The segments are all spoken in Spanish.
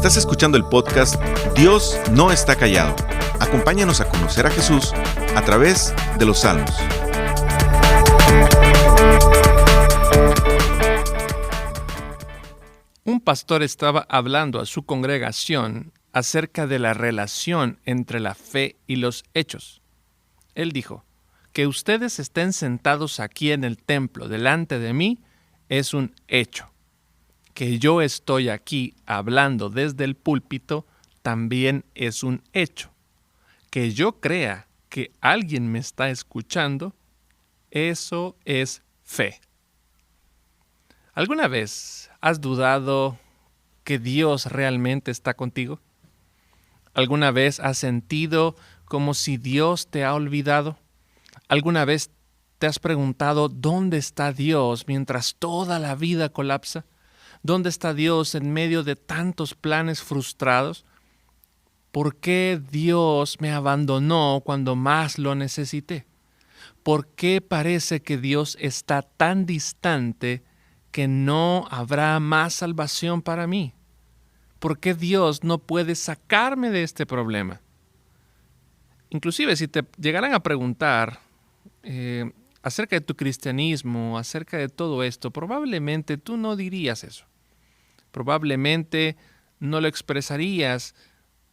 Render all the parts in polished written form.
Estás escuchando el podcast Dios no está callado. Acompáñanos a conocer a Jesús a través de los Salmos. Un pastor estaba hablando a su congregación acerca de la relación entre la fe y los hechos. Él dijo, que ustedes estén sentados aquí en el templo delante de mí es un hecho. Que yo estoy aquí hablando desde el púlpito también es un hecho. Que yo crea que alguien me está escuchando, eso es fe. ¿Alguna vez has dudado que Dios realmente está contigo? ¿Alguna vez has sentido como si Dios te ha olvidado? ¿Alguna vez te has preguntado dónde está Dios mientras toda la vida colapsa? ¿Dónde está Dios en medio de tantos planes frustrados? ¿Por qué Dios me abandonó cuando más lo necesité? ¿Por qué parece que Dios está tan distante que no habrá más salvación para mí? ¿Por qué Dios no puede sacarme de este problema? Inclusive si te llegaran a preguntar acerca de tu cristianismo, acerca de todo esto, probablemente tú no dirías eso. Probablemente no lo expresarías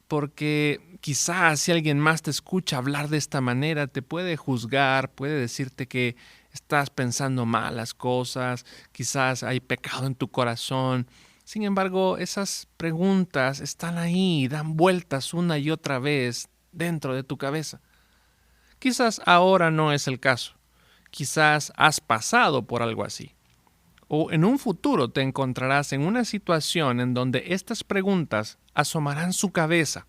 porque quizás si alguien más te escucha hablar de esta manera, te puede juzgar, puede decirte que estás pensando malas cosas, quizás hay pecado en tu corazón. Sin embargo, esas preguntas están ahí, dan vueltas una y otra vez dentro de tu cabeza. Quizás ahora no es el caso. Quizás has pasado por algo así. O en un futuro te encontrarás en una situación en donde estas preguntas asomarán su cabeza.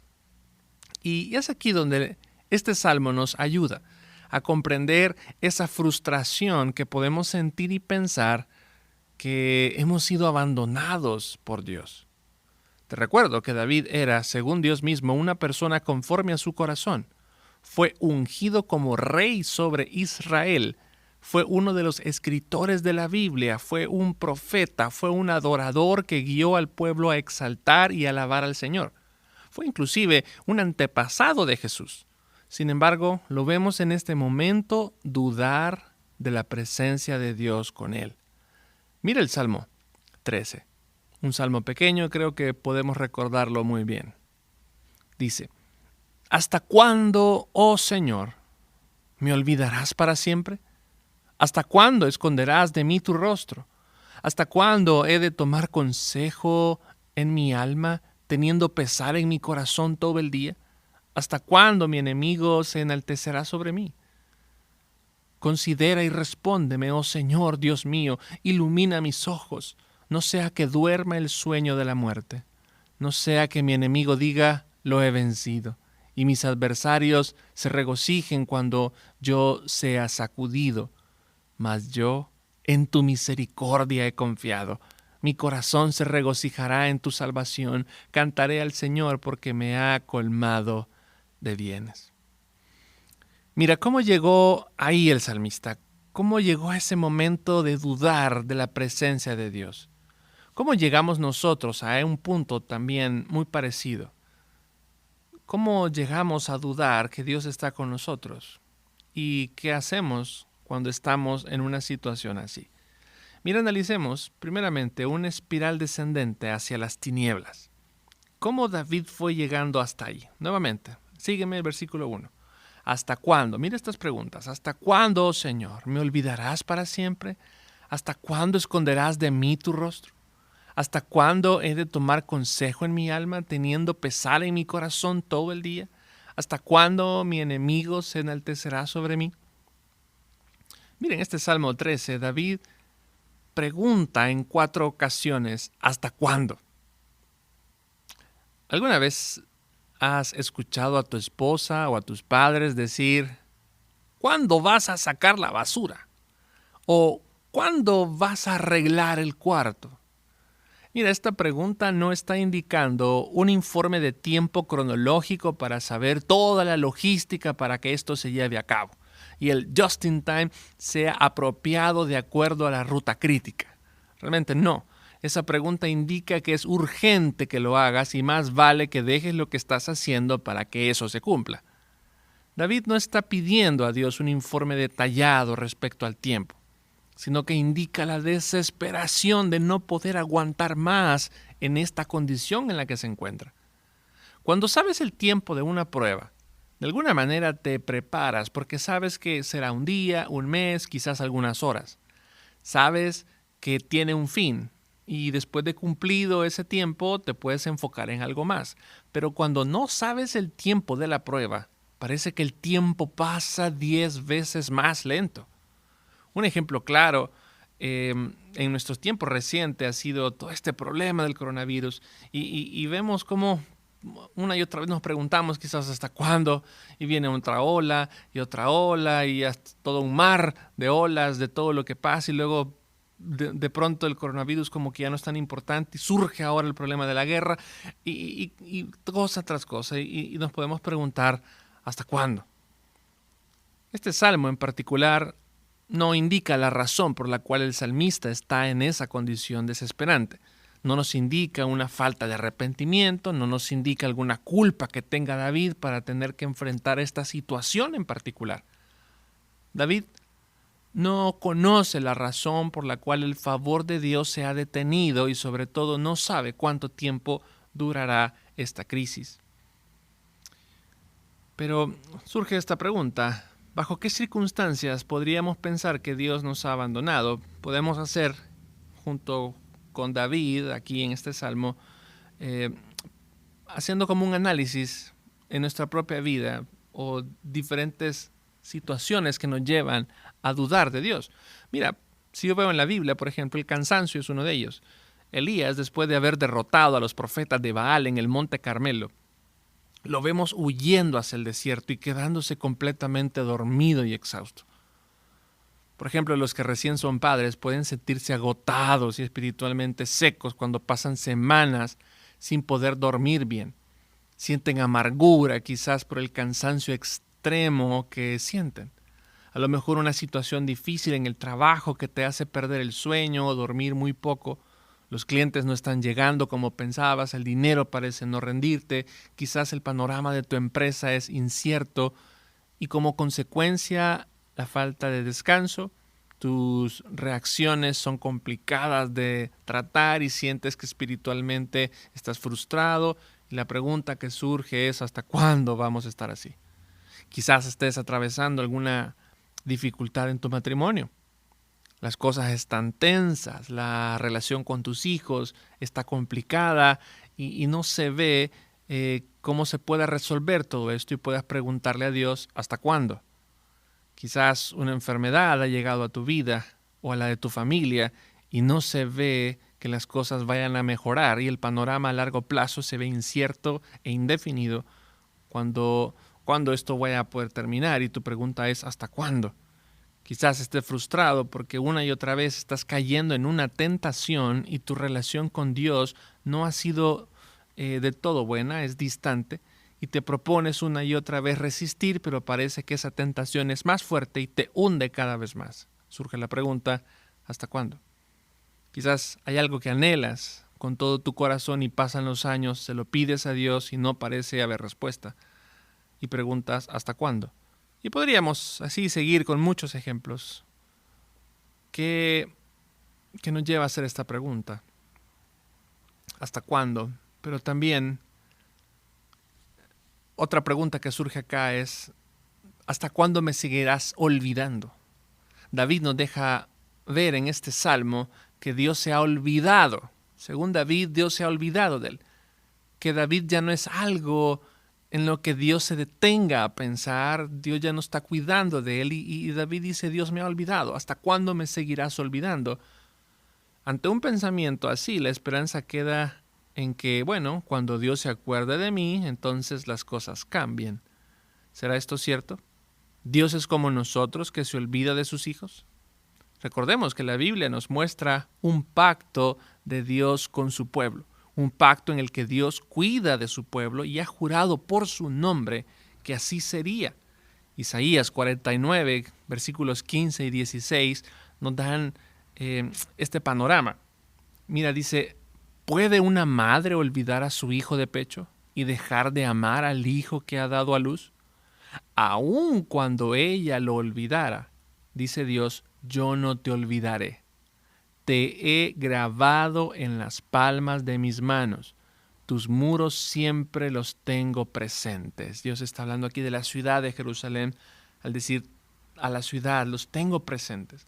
Y es aquí donde este salmo nos ayuda a comprender esa frustración que podemos sentir y pensar que hemos sido abandonados por Dios. Te recuerdo que David era, según Dios mismo, una persona conforme a su corazón. Fue ungido como rey sobre Israel. Fue uno de los escritores de la Biblia. Fue un profeta. Fue un adorador que guió al pueblo a exaltar y alabar al Señor. Fue inclusive un antepasado de Jesús. Sin embargo, lo vemos en este momento dudar de la presencia de Dios con él. Mira el Salmo 13. Un salmo pequeño, creo que podemos recordarlo muy bien. Dice, ¿hasta cuándo, oh Señor, me olvidarás para siempre? ¿Hasta cuándo esconderás de mí tu rostro? ¿Hasta cuándo he de tomar consejo en mi alma, teniendo pesar en mi corazón todo el día? ¿Hasta cuándo mi enemigo se enaltecerá sobre mí? Considera y respóndeme, oh Señor, Dios mío, ilumina mis ojos, no sea que duerma el sueño de la muerte, no sea que mi enemigo diga, lo he vencido, y mis adversarios se regocijen cuando yo sea sacudido. Mas yo en tu misericordia he confiado. Mi corazón se regocijará en tu salvación. Cantaré al Señor porque me ha colmado de bienes. Mira cómo llegó ahí el salmista. Cómo llegó a ese momento de dudar de la presencia de Dios. Cómo llegamos nosotros a un punto también muy parecido. ¿Cómo llegamos a dudar que Dios está con nosotros? ¿Y qué hacemos cuando estamos en una situación así? Mira, analicemos primeramente una espiral descendente hacia las tinieblas. ¿Cómo David fue llegando hasta ahí? Nuevamente, sígueme el versículo 1. ¿Hasta cuándo? Mira estas preguntas. ¿Hasta cuándo, oh Señor, me olvidarás para siempre? ¿Hasta cuándo esconderás de mí tu rostro? ¿Hasta cuándo he de tomar consejo en mi alma, teniendo pesar en mi corazón todo el día? ¿Hasta cuándo mi enemigo se enaltecerá sobre mí? Miren, este Salmo 13, David pregunta en 4 ocasiones, ¿hasta cuándo? ¿Alguna vez has escuchado a tu esposa o a tus padres decir, ¿cuándo vas a sacar la basura? ¿O cuándo vas a arreglar el cuarto? Mira, esta pregunta no está indicando un informe de tiempo cronológico para saber toda la logística para que esto se lleve a cabo y el just in time sea apropiado de acuerdo a la ruta crítica. Realmente no. Esa pregunta indica que es urgente que lo hagas y más vale que dejes lo que estás haciendo para que eso se cumpla. David no está pidiendo a Dios un informe detallado respecto al tiempo, sino que indica la desesperación de no poder aguantar más en esta condición en la que se encuentra. Cuando sabes el tiempo de una prueba, de alguna manera te preparas porque sabes que será un día, un mes, quizás algunas horas. Sabes que tiene un fin y después de cumplido ese tiempo te puedes enfocar en algo más. Pero cuando no sabes el tiempo de la prueba, parece que el tiempo pasa 10 veces más lento. Un ejemplo claro en nuestros tiempos recientes ha sido todo este problema del coronavirus y vemos cómo una y otra vez nos preguntamos quizás hasta cuándo, y viene otra ola y hasta todo un mar de olas de todo lo que pasa y luego de pronto el coronavirus como que ya no es tan importante y surge ahora el problema de la guerra y cosa tras cosa y nos podemos preguntar ¿hasta cuándo? Este salmo en particular no indica la razón por la cual el salmista está en esa condición desesperante. No nos indica una falta de arrepentimiento, no nos indica alguna culpa que tenga David para tener que enfrentar esta situación en particular. David no conoce la razón por la cual el favor de Dios se ha detenido y sobre todo no sabe cuánto tiempo durará esta crisis. Pero surge esta pregunta: ¿bajo qué circunstancias podríamos pensar que Dios nos ha abandonado? Podemos hacer, junto con David, aquí en este salmo, haciendo como un análisis en nuestra propia vida o diferentes situaciones que nos llevan a dudar de Dios. Mira, si yo veo en la Biblia, por ejemplo, el cansancio es uno de ellos. Elías, después de haber derrotado a los profetas de Baal en el Monte Carmelo, lo vemos huyendo hacia el desierto y quedándose completamente dormido y exhausto. Por ejemplo, los que recién son padres pueden sentirse agotados y espiritualmente secos cuando pasan semanas sin poder dormir bien. Sienten amargura, quizás por el cansancio extremo que sienten. A lo mejor una situación difícil en el trabajo que te hace perder el sueño o dormir muy poco. Los clientes no están llegando como pensabas, el dinero parece no rendirte, quizás el panorama de tu empresa es incierto y como consecuencia la falta de descanso, tus reacciones son complicadas de tratar y sientes que espiritualmente estás frustrado y la pregunta que surge es ¿hasta cuándo vamos a estar así? Quizás estés atravesando alguna dificultad en tu matrimonio. Las cosas están tensas, la relación con tus hijos está complicada y no se ve cómo se pueda resolver todo esto y puedas preguntarle a Dios ¿hasta cuándo? Quizás una enfermedad ha llegado a tu vida o a la de tu familia y no se ve que las cosas vayan a mejorar y el panorama a largo plazo se ve incierto e indefinido cuando esto vaya a poder terminar y tu pregunta es ¿hasta cuándo? Quizás estés frustrado porque una y otra vez estás cayendo en una tentación y tu relación con Dios no ha sido de todo buena, es distante y te propones una y otra vez resistir, pero parece que esa tentación es más fuerte y te hunde cada vez más. Surge la pregunta, ¿hasta cuándo? Quizás hay algo que anhelas con todo tu corazón y pasan los años, se lo pides a Dios y no parece haber respuesta. Y preguntas, ¿hasta cuándo? Y podríamos así seguir con muchos ejemplos que nos lleva a hacer esta pregunta. ¿Hasta cuándo? Pero también otra pregunta que surge acá es ¿hasta cuándo me seguirás olvidando? David nos deja ver en este salmo que Dios se ha olvidado. Según David, Dios se ha olvidado de él. Que David ya no es algo en lo que Dios se detenga a pensar, Dios ya no está cuidando de él y David dice, Dios me ha olvidado, ¿hasta cuándo me seguirás olvidando? Ante un pensamiento así, la esperanza queda en que, bueno, cuando Dios se acuerde de mí, entonces las cosas cambian. ¿Será esto cierto? ¿Dios es como nosotros que se olvida de sus hijos? Recordemos que la Biblia nos muestra un pacto de Dios con su pueblo. Un pacto en el que Dios cuida de su pueblo y ha jurado por su nombre que así sería. Isaías 49, versículos 15 y 16 nos dan este panorama. Mira, dice, ¿puede una madre olvidar a su hijo de pecho y dejar de amar al hijo que ha dado a luz? Aun cuando ella lo olvidara, dice Dios, yo no te olvidaré. Te he grabado en las palmas de mis manos. Tus muros siempre los tengo presentes. Dios está hablando aquí de la ciudad de Jerusalén, al decir a la ciudad, los tengo presentes.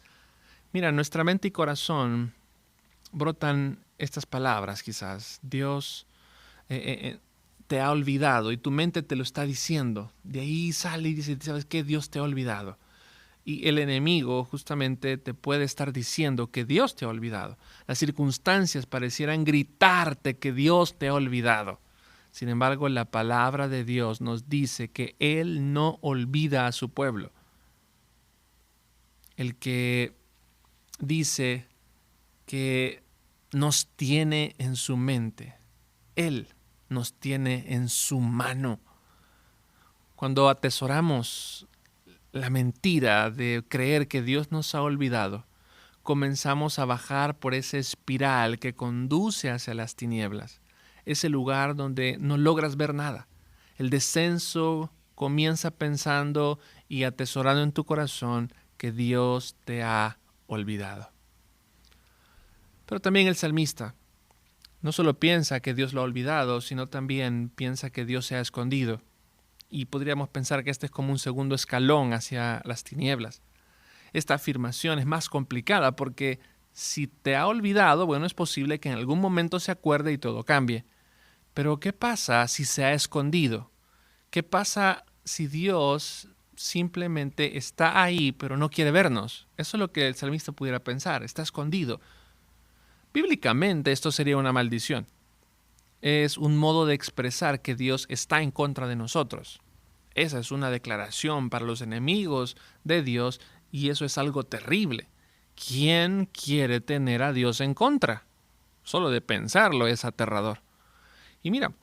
Mira, nuestra mente y corazón brotan estas palabras quizás. Dios te ha olvidado y tu mente te lo está diciendo. De ahí sale y dice, ¿sabes qué? Dios te ha olvidado. Y el enemigo justamente te puede estar diciendo que Dios te ha olvidado. Las circunstancias parecieran gritarte que Dios te ha olvidado. Sin embargo, la palabra de Dios nos dice que Él no olvida a su pueblo. El que dice que nos tiene en su mente. Él nos tiene en su mano. Cuando atesoramos la mentira de creer que Dios nos ha olvidado, comenzamos a bajar por esa espiral que conduce hacia las tinieblas, ese lugar donde no logras ver nada. El descenso comienza pensando y atesorando en tu corazón que Dios te ha olvidado. Pero también el salmista no solo piensa que Dios lo ha olvidado, sino también piensa que Dios se ha escondido. Y podríamos pensar que este es como un segundo escalón hacia las tinieblas. Esta afirmación es más complicada porque si te ha olvidado, bueno, es posible que en algún momento se acuerde y todo cambie. Pero ¿qué pasa si se ha escondido? ¿Qué pasa si Dios simplemente está ahí pero no quiere vernos? Eso es lo que el salmista pudiera pensar, está escondido. Bíblicamente esto sería una maldición. Es un modo de expresar que Dios está en contra de nosotros. Esa es una declaración para los enemigos de Dios y eso es algo terrible. ¿Quién quiere tener a Dios en contra? Solo de pensarlo es aterrador. Y mira,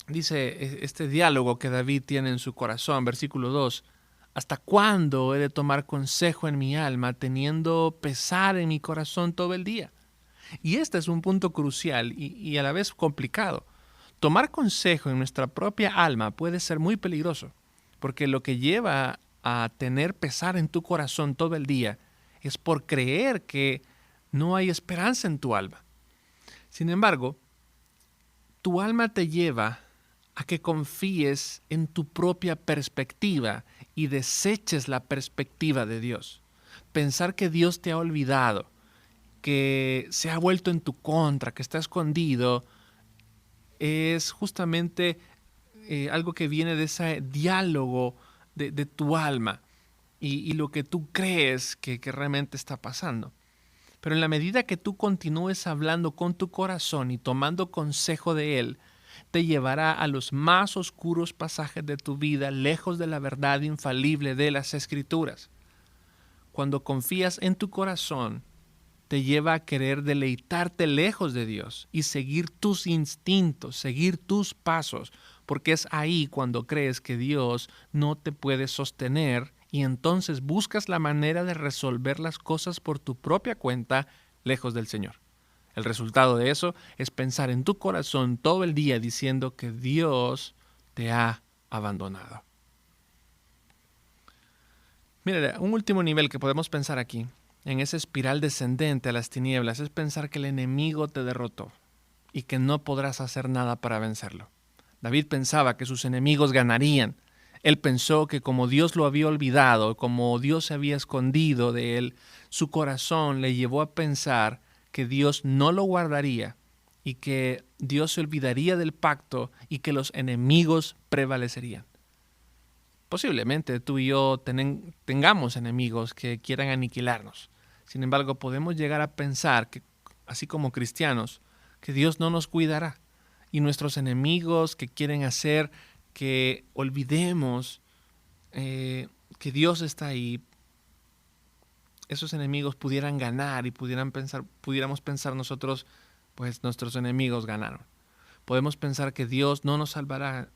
dice este diálogo que David tiene en su corazón, versículo 2, ¿hasta cuándo he de tomar consejo en mi alma teniendo pesar en mi corazón todo el día? Y este es un punto crucial y a la vez complicado. Tomar consejo en nuestra propia alma puede ser muy peligroso, porque lo que lleva a tener pesar en tu corazón todo el día es por creer que no hay esperanza en tu alma. Sin embargo, tu alma te lleva a que confíes en tu propia perspectiva y deseches la perspectiva de Dios. Pensar que Dios te ha olvidado, que se ha vuelto en tu contra, que está escondido, es justamente algo que viene de ese diálogo de tu alma y lo que tú crees que realmente está pasando. Pero en la medida que tú continúes hablando con tu corazón y tomando consejo de Él, te llevará a los más oscuros pasajes de tu vida, lejos de la verdad infalible de las Escrituras. Cuando confías en tu corazón, te lleva a querer deleitarte lejos de Dios y seguir tus instintos, seguir tus pasos, porque es ahí cuando crees que Dios no te puede sostener y entonces buscas la manera de resolver las cosas por tu propia cuenta lejos del Señor. El resultado de eso es pensar en tu corazón todo el día diciendo que Dios te ha abandonado. Mira, un último nivel que podemos pensar aquí, en esa espiral descendente a las tinieblas, es pensar que el enemigo te derrotó y que no podrás hacer nada para vencerlo. David pensaba que sus enemigos ganarían. Él pensó que como Dios lo había olvidado, como Dios se había escondido de él, su corazón le llevó a pensar que Dios no lo guardaría y que Dios se olvidaría del pacto y que los enemigos prevalecerían. Posiblemente tú y yo tengamos enemigos que quieran aniquilarnos. Sin embargo, podemos llegar a pensar que, así como cristianos, que Dios no nos cuidará. Y nuestros enemigos que quieren hacer que olvidemos que Dios está ahí, esos enemigos pudieran ganar y pudiéramos pensar nosotros, pues nuestros enemigos ganaron. Podemos pensar que Dios no nos salvará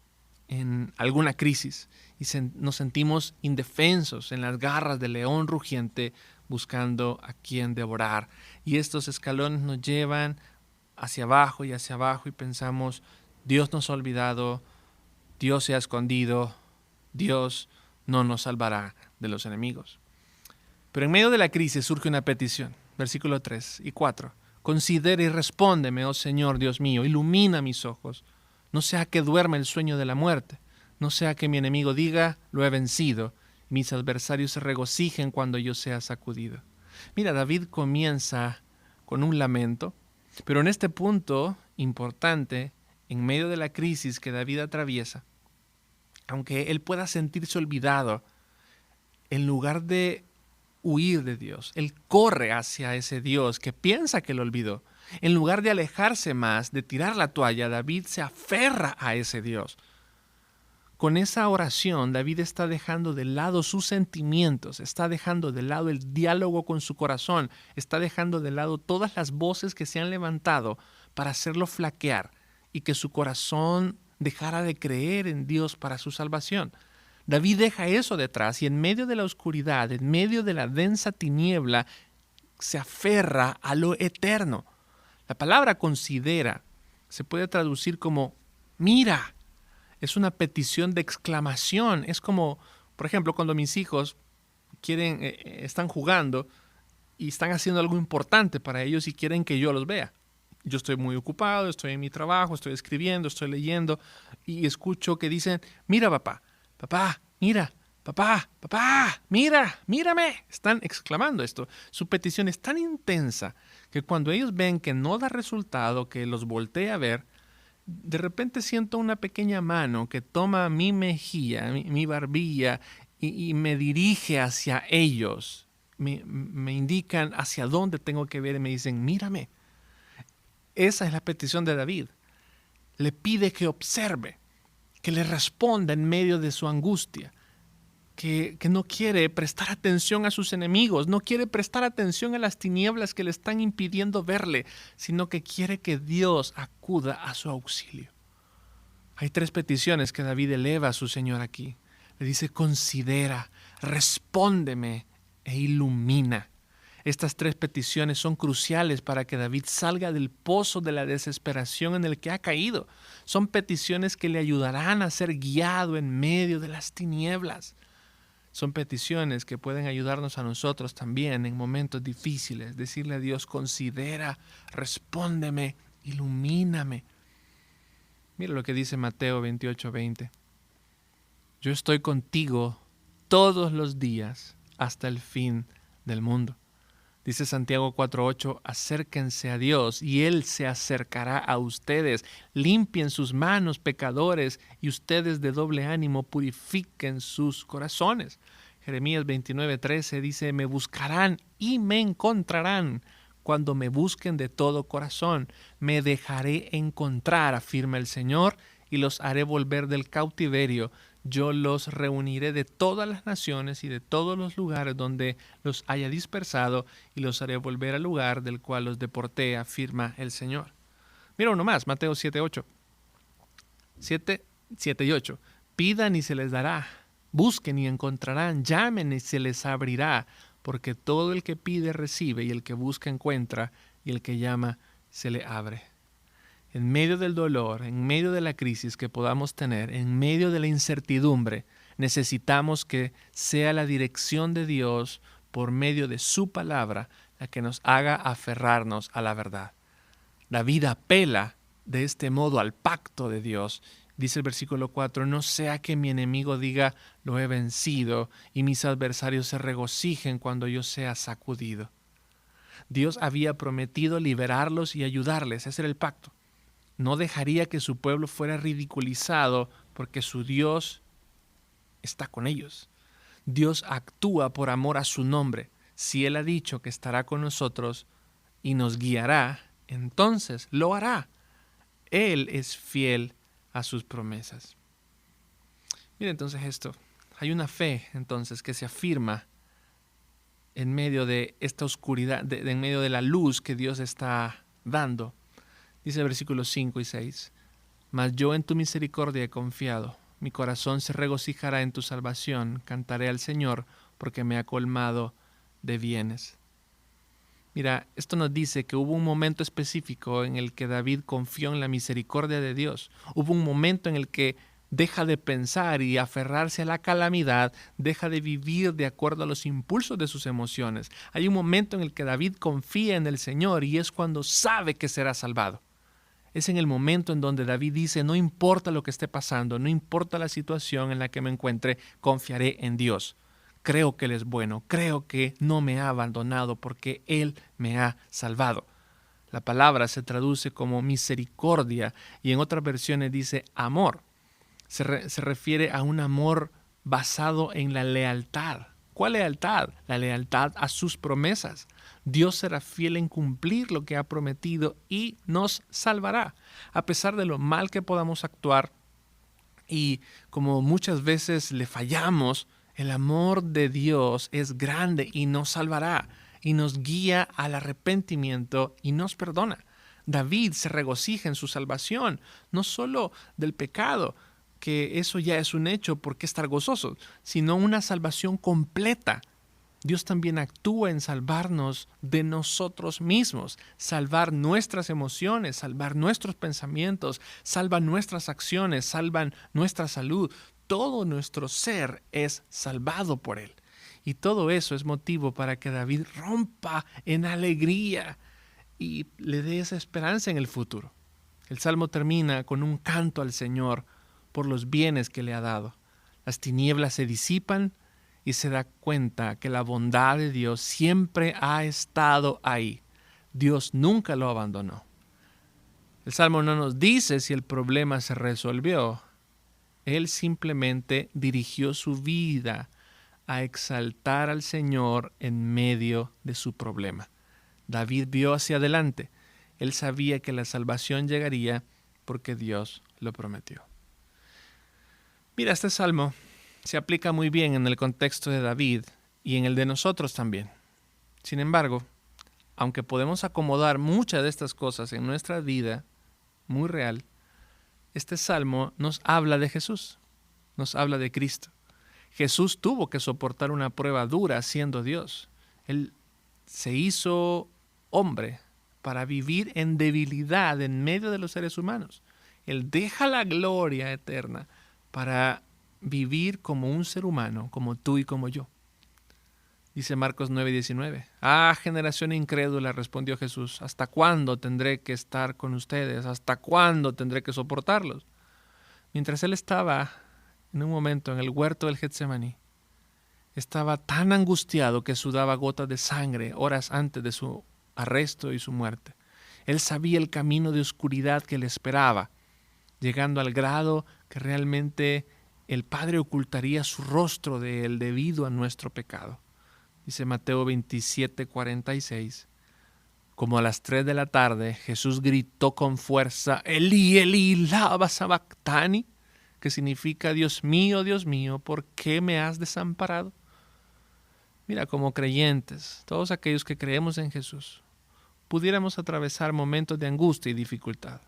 en alguna crisis y nos sentimos indefensos en las garras del león rugiente buscando a quien devorar. Y estos escalones nos llevan hacia abajo y pensamos, Dios nos ha olvidado, Dios se ha escondido, Dios no nos salvará de los enemigos. Pero en medio de la crisis surge una petición, versículos 3 y 4. Considera y respóndeme, oh Señor Dios mío, ilumina mis ojos, no sea que duerma el sueño de la muerte, no sea que mi enemigo diga, lo he vencido, y mis adversarios se regocijen cuando yo sea sacudido. Mira, David comienza con un lamento, pero en este punto importante, en medio de la crisis que David atraviesa, aunque él pueda sentirse olvidado, en lugar de huir de Dios, él corre hacia ese Dios que piensa que lo olvidó. En lugar de alejarse más, de tirar la toalla, David se aferra a ese Dios. Con esa oración, David está dejando de lado sus sentimientos, está dejando de lado el diálogo con su corazón, está dejando de lado todas las voces que se han levantado para hacerlo flaquear y que su corazón dejara de creer en Dios para su salvación. David deja eso detrás y en medio de la oscuridad, en medio de la densa tiniebla, se aferra a lo eterno. La palabra considera se puede traducir como mira. Es una petición de exclamación. Es como, por ejemplo, cuando mis hijos están jugando y están haciendo algo importante para ellos y quieren que yo los vea. Yo estoy muy ocupado, estoy en mi trabajo, estoy escribiendo, estoy leyendo y escucho que dicen, mira papá, papá, mira, papá, papá, mira, mírame. Están exclamando esto. Su petición es tan intensa que cuando ellos ven que no da resultado, que los voltea a ver, de repente siento una pequeña mano que toma mi mejilla, mi barbilla y me dirige hacia ellos. Me indican hacia dónde tengo que ver y me dicen, mírame. Esa es la petición de David. Le pide que observe, que le responda en medio de su angustia, que no quiere prestar atención a sus enemigos, no quiere prestar atención a las tinieblas que le están impidiendo verle, sino que quiere que Dios acuda a su auxilio. Hay 3 peticiones que David eleva a su Señor aquí. Le dice, considera, respóndeme e ilumina. Estas 3 peticiones son cruciales para que David salga del pozo de la desesperación en el que ha caído. Son peticiones que le ayudarán a ser guiado en medio de las tinieblas. Son peticiones que pueden ayudarnos a nosotros también en momentos difíciles. Decirle a Dios, considera, respóndeme, ilumíname. Mira lo que dice Mateo 28:20. Yo estoy contigo todos los días hasta el fin del mundo. Dice Santiago 4:8, acérquense a Dios y Él se acercará a ustedes. Limpien sus manos, pecadores, y ustedes de doble ánimo purifiquen sus corazones. Jeremías 29:13 dice, me buscarán y me encontrarán cuando me busquen de todo corazón. Me dejaré encontrar, afirma el Señor, y los haré volver del cautiverio. Yo los reuniré de todas las naciones y de todos los lugares donde los haya dispersado y los haré volver al lugar del cual los deporté, afirma el Señor. Mira uno más, Mateo 7:8. 7 y 8. Pidan y se les dará, busquen y encontrarán, llamen y se les abrirá, porque todo el que pide recibe y el que busca encuentra y el que llama se le abre. En medio del dolor, en medio de la crisis que podamos tener, en medio de la incertidumbre, necesitamos que sea la dirección de Dios por medio de su palabra la que nos haga aferrarnos a la verdad. David apela de este modo al pacto de Dios. Dice el versículo 4, no sea que mi enemigo diga, lo he vencido, y mis adversarios se regocijen cuando yo sea sacudido. Dios había prometido liberarlos y ayudarles, ese era el pacto. No dejaría que su pueblo fuera ridiculizado porque su Dios está con ellos. Dios actúa por amor a su nombre. Si Él ha dicho que estará con nosotros y nos guiará, entonces lo hará. Él es fiel a sus promesas. Mira entonces esto. Hay una fe entonces que se afirma en medio de esta oscuridad, en medio de la luz que Dios está dando. Dice versículos 5 y 6, mas yo en tu misericordia he confiado, mi corazón se regocijará en tu salvación, cantaré al Señor porque me ha colmado de bienes. Mira, esto nos dice que hubo un momento específico en el que David confió en la misericordia de Dios. Hubo un momento en el que deja de pensar y aferrarse a la calamidad, deja de vivir de acuerdo a los impulsos de sus emociones. Hay un momento en el que David confía en el Señor y es cuando sabe que será salvado. Es en el momento en donde David dice, no importa lo que esté pasando, no importa la situación en la que me encuentre, confiaré en Dios. Creo que Él es bueno, creo que no me ha abandonado porque Él me ha salvado. La palabra se traduce como misericordia y en otras versiones dice amor. Se refiere a un amor basado en la lealtad. ¿Cuál lealtad? La lealtad a sus promesas. Dios será fiel en cumplir lo que ha prometido y nos salvará. A pesar de lo mal que podamos actuar y como muchas veces le fallamos, el amor de Dios es grande y nos salvará y nos guía al arrepentimiento y nos perdona. David se regocija en su salvación, no solo del pecado, que eso ya es un hecho, ¿por qué estar gozoso?, sino una salvación completa. Dios también actúa en salvarnos de nosotros mismos, salvar nuestras emociones, salvar nuestros pensamientos, salvan nuestras acciones, salvan nuestra salud. Todo nuestro ser es salvado por Él. Y todo eso es motivo para que David rompa en alegría y le dé esa esperanza en el futuro. El Salmo termina con un canto al Señor por los bienes que le ha dado. Las tinieblas se disipan y se da cuenta que la bondad de Dios siempre ha estado ahí. Dios nunca lo abandonó. El Salmo no nos dice si el problema se resolvió. Él simplemente dirigió su vida a exaltar al Señor en medio de su problema. David vio hacia adelante. Él sabía que la salvación llegaría porque Dios lo prometió. Mira, este salmo se aplica muy bien en el contexto de David y en el de nosotros también. Sin embargo, aunque podemos acomodar muchas de estas cosas en nuestra vida muy real, este salmo nos habla de Jesús, nos habla de Cristo. Jesús tuvo que soportar una prueba dura siendo Dios. Él se hizo hombre para vivir en debilidad en medio de los seres humanos. Él deja la gloria eterna para vivir como un ser humano, como tú y como yo. Dice Marcos 9:19. Ah, generación incrédula, respondió Jesús, ¿hasta cuándo tendré que estar con ustedes? ¿Hasta cuándo tendré que soportarlos? Mientras él estaba en un momento en el huerto del Getsemaní, estaba tan angustiado que sudaba gotas de sangre horas antes de su arresto y su muerte. Él sabía el camino de oscuridad que le esperaba, llegando al grado que realmente el Padre ocultaría su rostro de él debido a nuestro pecado. Dice Mateo 27:46. Como a las 3 de la tarde, Jesús gritó con fuerza, Elí, Elí, lama sabactani, que significa, Dios mío, ¿por qué me has desamparado? Mira, como creyentes, todos aquellos que creemos en Jesús, pudiéramos atravesar momentos de angustia y dificultad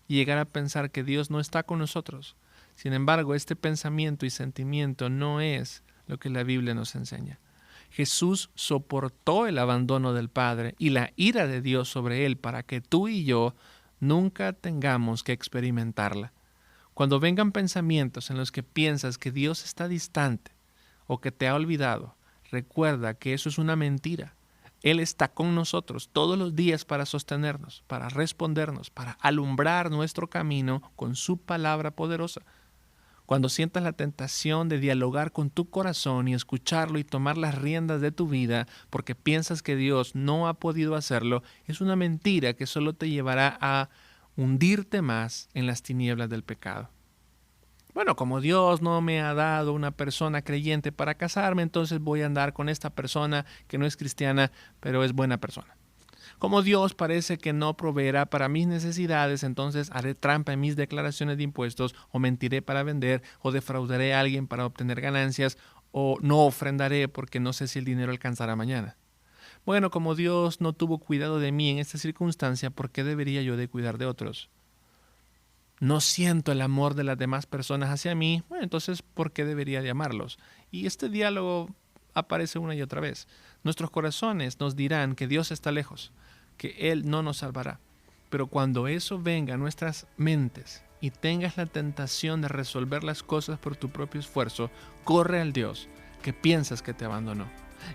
y llegar a pensar que Dios no está con nosotros. Sin embargo, este pensamiento y sentimiento no es lo que la Biblia nos enseña. Jesús soportó el abandono del Padre y la ira de Dios sobre él para que tú y yo nunca tengamos que experimentarla. Cuando vengan pensamientos en los que piensas que Dios está distante o que te ha olvidado, recuerda que eso es una mentira. Él está con nosotros todos los días para sostenernos, para respondernos, para alumbrar nuestro camino con su palabra poderosa. Cuando sientas la tentación de dialogar con tu corazón y escucharlo y tomar las riendas de tu vida porque piensas que Dios no ha podido hacerlo, es una mentira que solo te llevará a hundirte más en las tinieblas del pecado. Bueno, como Dios no me ha dado una persona creyente para casarme, entonces voy a andar con esta persona que no es cristiana, pero es buena persona. Como Dios parece que no proveerá para mis necesidades, entonces haré trampa en mis declaraciones de impuestos, o mentiré para vender, o defraudaré a alguien para obtener ganancias, o no ofrendaré porque no sé si el dinero alcanzará mañana. Bueno, como Dios no tuvo cuidado de mí en esta circunstancia, ¿por qué debería yo de cuidar de otros? No siento el amor de las demás personas hacia mí, bueno, entonces, ¿por qué debería de amarlos? Y este diálogo aparece una y otra vez. Nuestros corazones nos dirán que Dios está lejos, que Él no nos salvará. Pero cuando eso venga a nuestras mentes y tengas la tentación de resolver las cosas por tu propio esfuerzo, corre al Dios que piensas que te abandonó.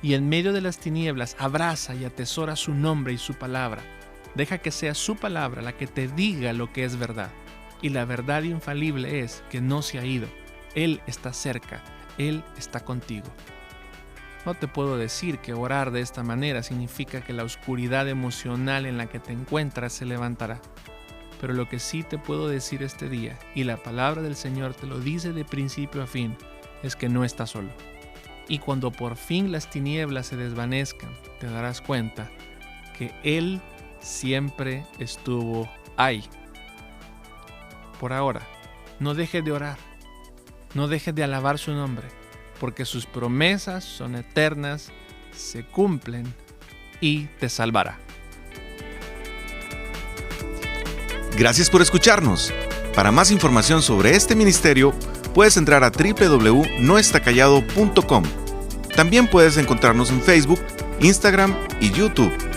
Y en medio de las tinieblas abraza y atesora su nombre y su palabra. Deja que sea su palabra la que te diga lo que es verdad. Y la verdad infalible es que no se ha ido. Él está cerca. Él está contigo. No te puedo decir que orar de esta manera significa que la oscuridad emocional en la que te encuentras se levantará. Pero lo que sí te puedo decir este día, y la palabra del Señor te lo dice de principio a fin, es que no estás solo. Y cuando por fin las tinieblas se desvanezcan, te darás cuenta que Él siempre estuvo ahí. Por ahora, no dejes de orar, no dejes de alabar su nombre, porque sus promesas son eternas, se cumplen y te salvará. Gracias por escucharnos. Para más información sobre este ministerio, puedes entrar a www.noestacallado.com. También puedes encontrarnos en Facebook, Instagram y YouTube.